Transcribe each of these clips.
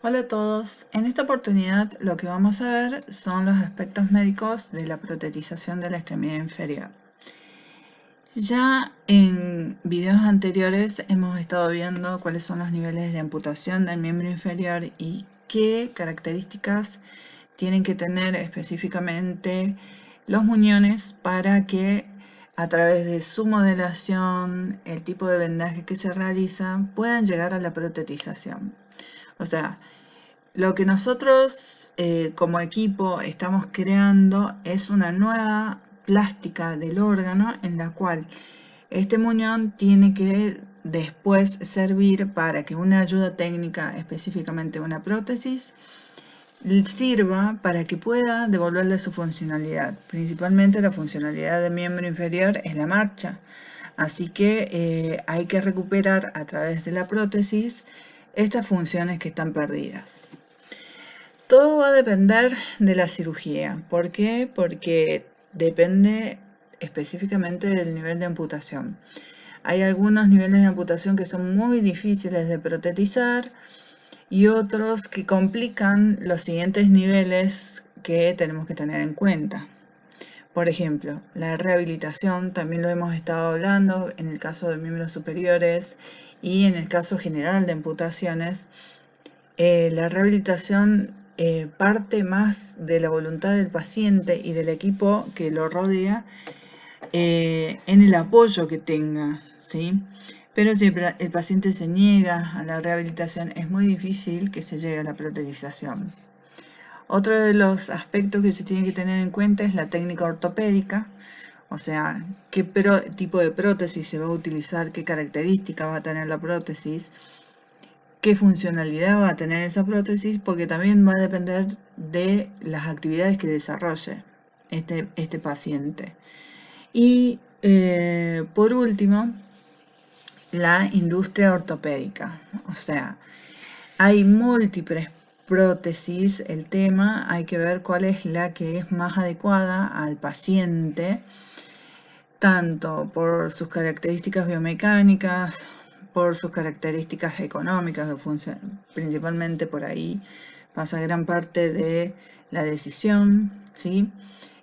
Hola a todos, en esta oportunidad lo que vamos a ver son los aspectos médicos de la protetización de la extremidad inferior. Ya en videos anteriores hemos estado viendo cuáles son los niveles de amputación del miembro inferior y qué características tienen que tener específicamente los muñones para que a través de su modelación, el tipo de vendaje que se realiza, puedan llegar a la protetización. O sea, lo que nosotros como equipo estamos creando es una nueva plástica del órgano en la cual este muñón tiene que después servir para que una ayuda técnica, específicamente una prótesis, sirva para que pueda devolverle su funcionalidad. Principalmente la funcionalidad del miembro inferior es la marcha. Así que hay que recuperar a través de la prótesis estas funciones que están perdidas. Todo va a depender de la cirugía. ¿Por qué? Porque depende específicamente del nivel de amputación. Hay algunos niveles de amputación que son muy difíciles de protetizar y otros que complican los siguientes niveles que tenemos que tener en cuenta. Por ejemplo, la rehabilitación, también lo hemos estado hablando en el caso de miembros superiores y en el caso general de amputaciones. La rehabilitación parte más de la voluntad del paciente y del equipo que lo rodea en el apoyo que tenga, ¿sí? Pero si el paciente se niega a la rehabilitación, es muy difícil que se llegue a la protetización. Otro de los aspectos que se tiene que tener en cuenta es la técnica ortopédica, o sea, qué tipo de prótesis se va a utilizar, qué características va a tener la prótesis, qué funcionalidad va a tener esa prótesis, porque también va a depender de las actividades que desarrolle este paciente. Y por último, la industria ortopédica. O sea, hay múltiples prótesis, el tema hay que ver cuál es la que es más adecuada al paciente, tanto por sus características biomecánicas, por sus características económicas, principalmente por ahí pasa gran parte de la decisión, ¿sí?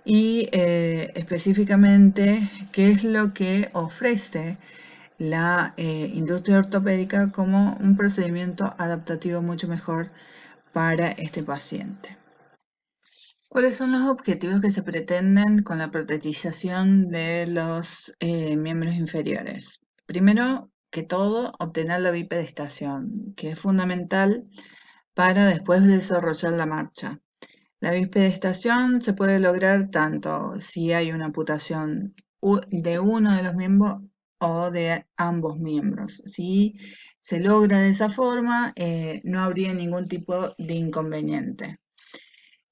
Y específicamente qué es lo que ofrece la industria ortopédica como un procedimiento adaptativo mucho mejor para este paciente. ¿Cuáles son los objetivos que se pretenden con la protetización de los miembros inferiores? Primero que todo, obtener la bipedestación, que es fundamental para después desarrollar la marcha. La bipedestación se puede lograr tanto si hay una amputación de uno de los miembros o de ambos miembros. Si se logra de esa forma, no habría ningún tipo de inconveniente.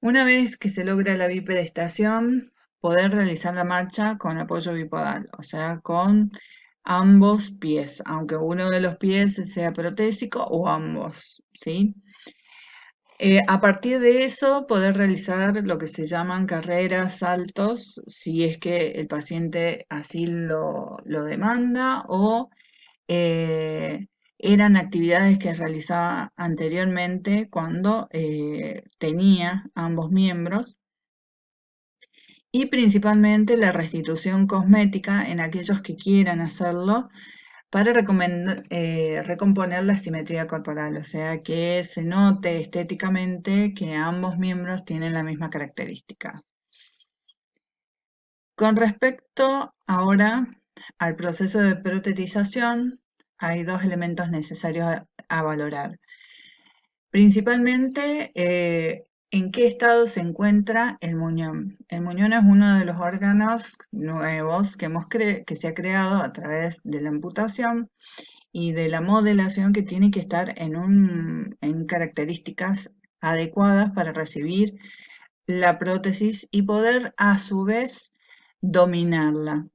Una vez que se logra la bipedestación, poder realizar la marcha con apoyo bipodal, o sea, con ambos pies, aunque uno de los pies sea protésico o ambos, ¿sí? A partir de eso, poder realizar lo que se llaman carreras, saltos, si es que el paciente así lo demanda o eh, eran actividades que realizaba anteriormente cuando tenía ambos miembros y principalmente la restitución cosmética en aquellos que quieran hacerlo para recomponer la simetría corporal, o sea, que se note estéticamente que ambos miembros tienen la misma característica. Con respecto ahora al proceso de protetización, hay dos elementos necesarios a valorar. Principalmente, ¿en qué estado se encuentra el muñón? El muñón es uno de los órganos nuevos que se ha creado a través de la amputación y de la modelación que tiene que estar en características adecuadas para recibir la prótesis y poder a su vez dominarla.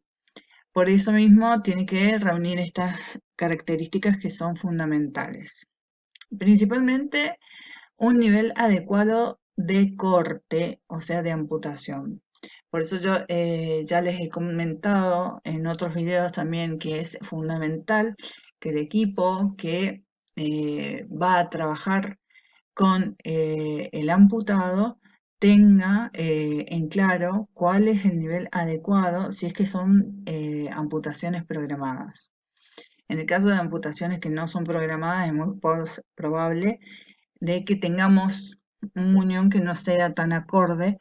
Por eso mismo tiene que reunir estas características que son fundamentales. Principalmente un nivel adecuado de corte, o sea, de amputación. Por eso yo ya les he comentado en otros videos también que es fundamental que el equipo que va a trabajar con el amputado tenga en claro cuál es el nivel adecuado si es que son amputaciones programadas. En el caso de amputaciones que no son programadas, es muy probable de que tengamos un muñón que no sea tan acorde,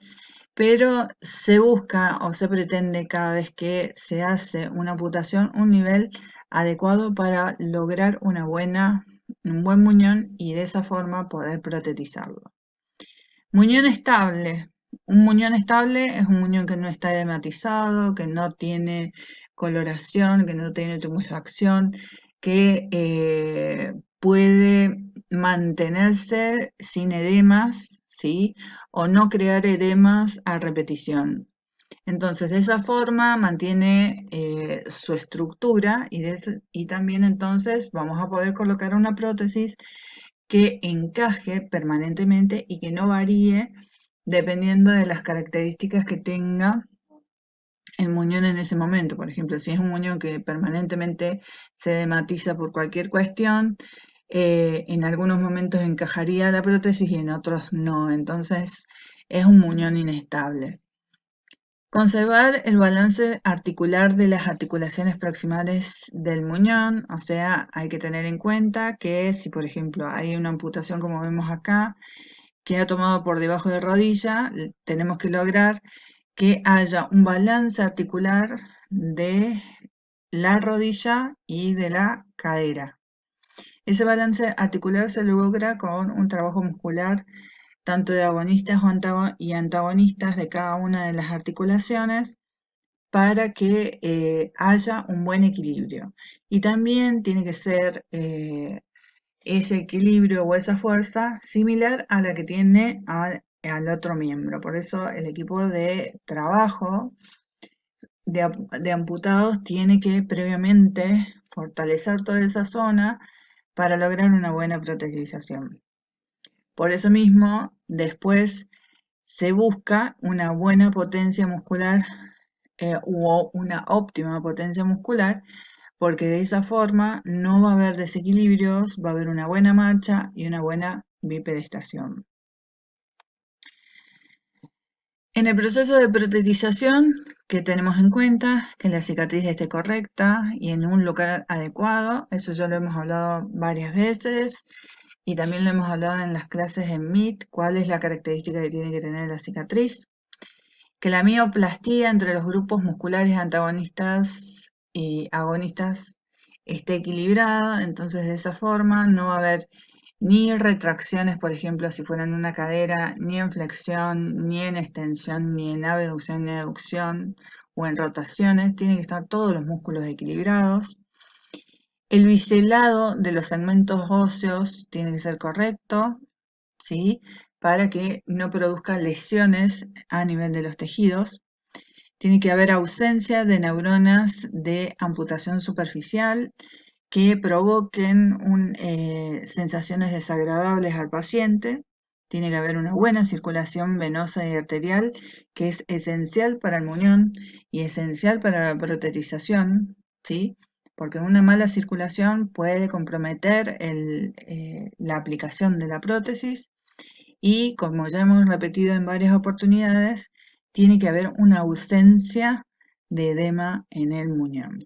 pero se busca o se pretende cada vez que se hace una amputación un nivel adecuado para lograr un buen muñón y de esa forma poder protetizarlo. Muñón estable. Un muñón estable es un muñón que no está edematizado, que no tiene coloración, que no tiene tumefacción, que puede mantenerse sin edemas, ¿sí? O no crear edemas a repetición. Entonces, de esa forma mantiene su estructura y también entonces vamos a poder colocar una prótesis que encaje permanentemente y que no varíe dependiendo de las características que tenga el muñón en ese momento. Por ejemplo, si es un muñón que permanentemente se dematiza por cualquier cuestión, en algunos momentos encajaría la prótesis y en otros no. Entonces es un muñón inestable. Conservar el balance articular de las articulaciones proximales del muñón, o sea, hay que tener en cuenta que si, por ejemplo, hay una amputación como vemos acá, que ha tomado por debajo de rodilla, tenemos que lograr que haya un balance articular de la rodilla y de la cadera. Ese balance articular se logra con un trabajo muscular tanto de agonistas y antagonistas de cada una de las articulaciones para que haya un buen equilibrio. Y también tiene que ser ese equilibrio o esa fuerza similar a la que tiene al otro miembro. Por eso el equipo de trabajo de amputados tiene que previamente fortalecer toda esa zona para lograr una buena protetización. Por eso mismo, después se busca una buena potencia muscular o una óptima potencia muscular, porque de esa forma no va a haber desequilibrios, va a haber una buena marcha y una buena bipedestación. En el proceso de protetización, que tenemos en cuenta que la cicatriz esté correcta y en un lugar adecuado, eso ya lo hemos hablado varias veces y también lo hemos hablado en las clases en MIT, cuál es la característica que tiene que tener la cicatriz. Que la mioplastía entre los grupos musculares antagonistas y agonistas esté equilibrada, entonces de esa forma no va a haber ni retracciones, por ejemplo, si fuera en una cadera, ni en flexión, ni en extensión, ni en abducción, ni aducción, o en rotaciones, tienen que estar todos los músculos equilibrados. El biselado de los segmentos óseos tiene que ser correcto, ¿sí? Para que no produzca lesiones a nivel de los tejidos. Tiene que haber ausencia de neuronas de amputación superficial que provoquen sensaciones desagradables al paciente. Tiene que haber una buena circulación venosa y arterial, que es esencial para el muñón y esencial para la protetización, ¿sí? Porque una mala circulación puede comprometer la aplicación de la prótesis y, como ya hemos repetido en varias oportunidades, tiene que haber una ausencia de edema en el muñón.